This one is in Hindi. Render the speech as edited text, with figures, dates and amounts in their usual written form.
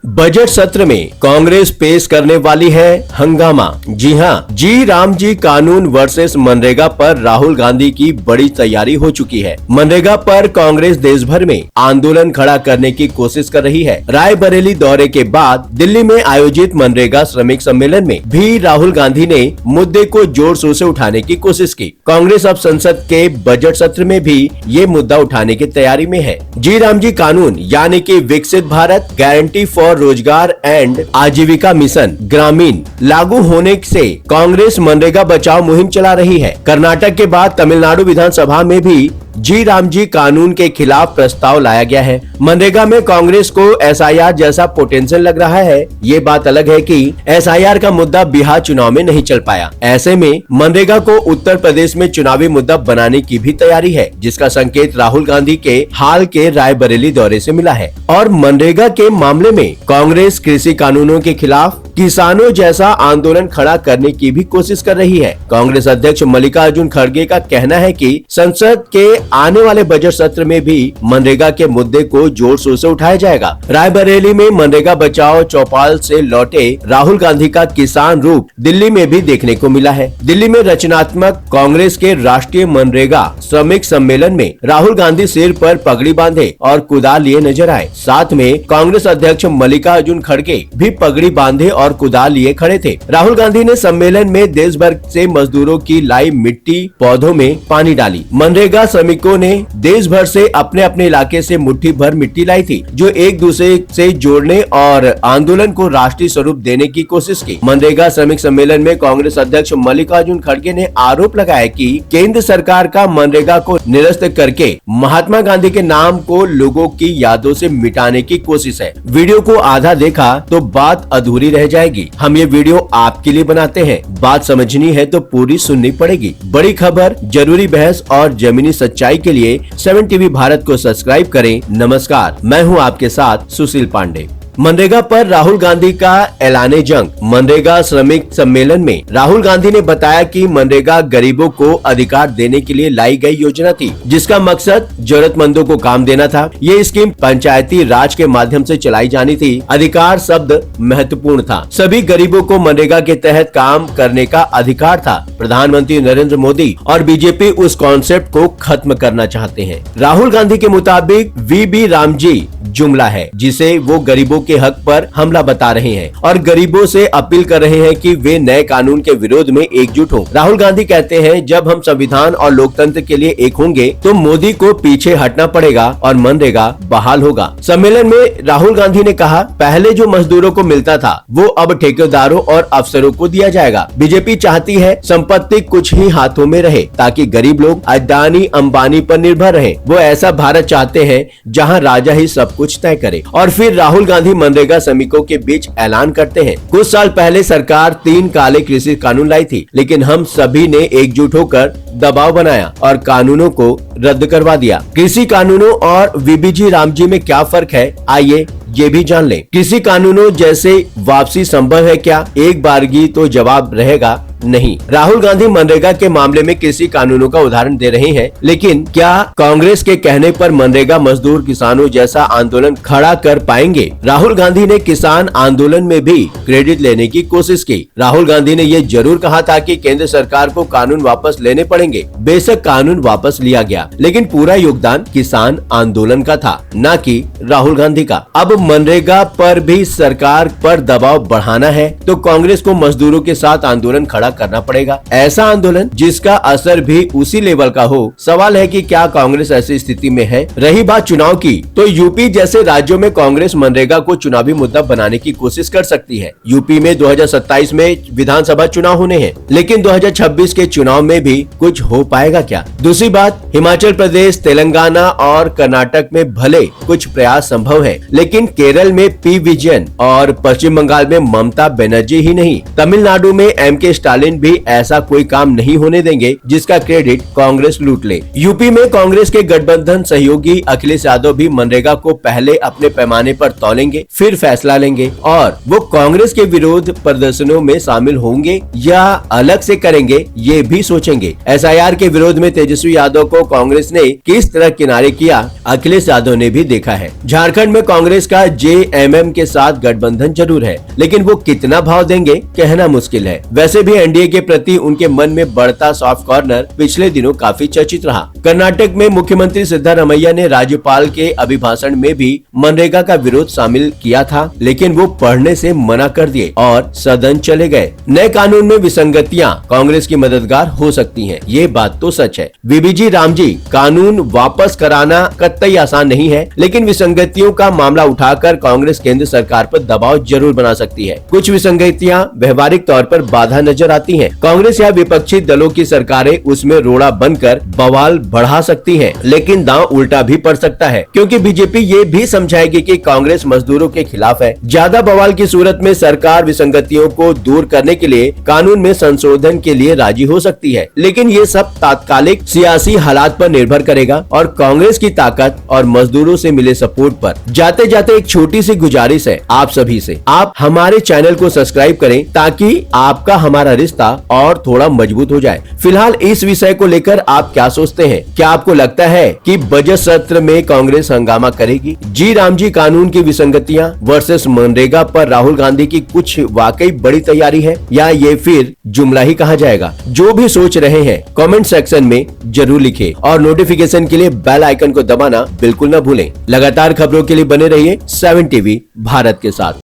बजट सत्र में कांग्रेस पेश करने वाली है हंगामा। जी हां, जी राम जी कानून वर्सेस मनरेगा पर राहुल गांधी की बड़ी तैयारी हो चुकी है। मनरेगा पर कांग्रेस देश भर में आंदोलन खड़ा करने की कोशिश कर रही है। रायबरेली दौरे के बाद दिल्ली में आयोजित मनरेगा श्रमिक सम्मेलन में भी राहुल गांधी ने मुद्दे को जोर शोर से उठाने की कोशिश की। कांग्रेस अब संसद के बजट सत्र में भी ये मुद्दा उठाने की तैयारी में है। जी राम जी कानून यानी कि विकसित भारत गारंटी फॉर रोजगार एंड आजीविका मिशन ग्रामीण लागू होने से कांग्रेस मनरेगा बचाओ मुहिम चला रही है। कर्नाटक के बाद तमिलनाडु विधानसभा में भी जी राम जी कानून के खिलाफ प्रस्ताव लाया गया है। मनरेगा में कांग्रेस को एसआईआर जैसा पोटेंशियल लग रहा है। ये बात अलग है कि एसआईआर का मुद्दा बिहार चुनाव में नहीं चल पाया। ऐसे में मनरेगा को उत्तर प्रदेश में चुनावी मुद्दा बनाने की भी तैयारी है, जिसका संकेत राहुल गांधी के हाल के रायबरेली दौरे से मिला है। और मनरेगा के मामले में कांग्रेस कृषि कानूनों के खिलाफ किसानों जैसा आंदोलन खड़ा करने की भी कोशिश कर रही है। कांग्रेस अध्यक्ष मल्लिकार्जुन खड़गे का कहना है कि संसद के आने वाले बजट सत्र में भी मनरेगा के मुद्दे को जोर शोर से उठाया जाएगा। रायबरेली में मनरेगा बचाओ चौपाल से लौटे राहुल गांधी का किसान रूप दिल्ली में भी देखने को मिला है। दिल्ली में रचनात्मक कांग्रेस के राष्ट्रीय मनरेगा श्रमिक सम्मेलन में राहुल गांधी सिर पर पगड़ी बांधे और कुदाल लिए नजर आए। साथ में कांग्रेस अध्यक्ष मल्लिकार्जुन खड़गे भी पगड़ी बांधे और कुदाल लिए खड़े थे। राहुल गांधी ने सम्मेलन में देश भर से मजदूरों की लाई मिट्टी पौधों में पानी डाली। मनरेगा श्रमिकों ने देश भर से अपने अपने इलाके से मुट्ठी भर मिट्टी लाई थी, जो एक दूसरे से जोड़ने और आंदोलन को राष्ट्रीय स्वरूप देने की कोशिश की। मनरेगा श्रमिक सम्मेलन में कांग्रेस अध्यक्ष मल्लिकार्जुन खड़गे ने आरोप लगाया कि केंद्र सरकार का मनरेगा को निरस्त करके महात्मा गांधी के नाम को लोगों की यादों से मिटाने की कोशिश है। वीडियो को आधा देखा तो बात अधूरी रह जाएगी। हम ये वीडियो आपके लिए बनाते हैं, बात समझनी है तो पूरी सुननी पड़ेगी। बड़ी खबर, जरूरी बहस और जमीनी सच्चाई के लिए 7 टीवी भारत को सब्सक्राइब करें। नमस्कार, मैं हूं आपके साथ सुशील पांडे। मनरेगा पर राहुल गांधी का ऐलाने जंग। मनरेगा श्रमिक सम्मेलन में राहुल गांधी ने बताया कि मनरेगा गरीबों को अधिकार देने के लिए लाई गई योजना थी, जिसका मकसद जरूरतमंदों को काम देना था। ये स्कीम पंचायती राज के माध्यम से चलाई जानी थी। अधिकार शब्द महत्वपूर्ण था। सभी गरीबों को मनरेगा के तहत काम करने का अधिकार था। प्रधानमंत्री नरेंद्र मोदी और बीजेपी उस कॉन्सेप्ट को खत्म करना चाहते हैं। राहुल गांधी के मुताबिक वीबी रामजी जुमला है, जिसे वो गरीबों के हक पर हमला बता रहे हैं और गरीबों से अपील कर रहे हैं कि वे नए कानून के विरोध में एकजुट हों। राहुल गांधी कहते हैं, जब हम संविधान और लोकतंत्र के लिए एक होंगे तो मोदी को पीछे हटना पड़ेगा और मनरेगा बहाल होगा। सम्मेलन में राहुल गांधी ने कहा, पहले जो मजदूरों को मिलता था वो अब ठेकेदारों और अफसरों को दिया जाएगा। बीजेपी चाहती है संपत्ति कुछ ही हाथों में रहे, ताकि गरीब लोग अडानी अंबानी पर निर्भर रहे। वो ऐसा भारत चाहते हैं जहाँ राजा ही सब कुछ तय करे। और फिर राहुल गांधी मनरेगा श्रमिकों के बीच ऐलान करते हैं, कुछ साल पहले सरकार 3 काले कृषि कानून लाई थी, लेकिन हम सभी ने एकजुट होकर दबाव बनाया और कानूनों को रद्द करवा दिया। कृषि कानूनों और वीबीजी रामजी में क्या फर्क है, आइए ये भी जान लें। कृषि कानूनों जैसे वापसी संभव है क्या? एक बारगी तो जवाब रहेगा नहीं। राहुल गांधी मनरेगा के मामले में कृषि कानूनों का उदाहरण दे रहे हैं, लेकिन क्या कांग्रेस के कहने पर मनरेगा मजदूर किसानों जैसा आंदोलन खड़ा कर पाएंगे? राहुल गांधी ने किसान आंदोलन में भी क्रेडिट लेने की कोशिश की। राहुल गांधी ने ये जरूर कहा था कि केंद्र सरकार को कानून वापस लेने पड़ेंगे। बेशक कानून वापस लिया गया, लेकिन पूरा योगदान किसान आंदोलन का था, न कि राहुल गांधी का। अब मनरेगा पर भी सरकार पर दबाव बढ़ाना है तो कांग्रेस को मजदूरों के साथ आंदोलन खड़ा करना पड़ेगा। ऐसा आंदोलन जिसका असर भी उसी लेवल का हो। सवाल है कि क्या कांग्रेस ऐसी स्थिति में है? रही बात चुनाव की, तो यूपी जैसे राज्यों में कांग्रेस मनरेगा को चुनावी मुद्दा बनाने की कोशिश कर सकती है। यूपी में 2027 में विधानसभा चुनाव होने हैं, लेकिन 2026 के चुनाव में भी कुछ हो पाएगा क्या? दूसरी बात, हिमाचल प्रदेश, तेलंगाना और कर्नाटक में भले कुछ प्रयास संभव है, लेकिन केरल में पी विजयन और पश्चिम बंगाल में ममता बनर्जी ही नहीं, तमिलनाडु में एमके स्टालिन भी ऐसा कोई काम नहीं होने देंगे जिसका क्रेडिट कांग्रेस लूट ले। यूपी में कांग्रेस के गठबंधन सहयोगी अखिलेश यादव भी मनरेगा को पहले अपने पैमाने पर तौलेंगे, फिर फैसला लेंगे और वो कांग्रेस के विरोध प्रदर्शनों में शामिल होंगे या अलग से करेंगे, ये भी सोचेंगे। एसआईआर के विरोध में तेजस्वी यादव को कांग्रेस ने किस तरह किनारे किया, अखिलेश यादव ने भी देखा है। झारखंड में कांग्रेस का का जेएमएम के साथ गठबंधन जरूर है, लेकिन वो कितना भाव देंगे कहना मुश्किल है। वैसे भी एनडीए के प्रति उनके मन में बढ़ता सॉफ्ट कॉर्नर पिछले दिनों काफी चर्चित रहा। कर्नाटक में मुख्यमंत्री सिद्धारमैया ने राज्यपाल के अभिभाषण में भी मनरेगा का विरोध शामिल किया था, लेकिन वो पढ़ने से मना कर दिए और सदन चले गए। नए कानून में विसंगतियां कांग्रेस की मददगार हो सकती हैं, ये बात तो सच है। बीबीजी रामजी कानून वापस कराना कतई आसान नहीं है, लेकिन विसंगतियों का मामला उठाकर कांग्रेस केंद्र सरकार पर दबाव जरूर बना सकती है। कुछ विसंगतियां व्यवहारिक तौर पर बाधा नजर आती हैं। कांग्रेस या विपक्षी दलों की सरकारें उसमें रोड़ा बनकर बवाल बढ़ा सकती हैं, लेकिन दांव उल्टा भी पड़ सकता है, क्योंकि बीजेपी ये भी समझाएगी कि कांग्रेस मजदूरों के खिलाफ है। ज्यादा बवाल की सूरत में सरकार विसंगतियों को दूर करने के लिए कानून में संशोधन के लिए राजी हो सकती है, लेकिन ये सब तात्कालिक सियासी हालात पर निर्भर करेगा और कांग्रेस की ताकत और मजदूरों से मिले सपोर्ट पर। जाते जाते एक छोटी सी गुजारिश है आप सभी से, आप हमारे चैनल को सब्सक्राइब करें ताकि आपका हमारा रिश्ता और थोड़ा मजबूत हो जाए। फिलहाल इस विषय को लेकर आप क्या सोचते हैं? क्या आपको लगता है कि बजट सत्र में कांग्रेस हंगामा करेगी? जी रामजी कानून की विसंगतियां वर्सेस मनरेगा पर राहुल गांधी की कुछ वाकई बड़ी तैयारी है, या ये फिर जुमला ही कहा जाएगा? जो भी सोच रहे हैं कमेंट सेक्शन में जरूर लिखें और नोटिफिकेशन के लिए बेल आइकन को दबाना बिल्कुल न भूलें। लगातार खबरों के लिए बने रहिए 7 टीवी भारत के साथ।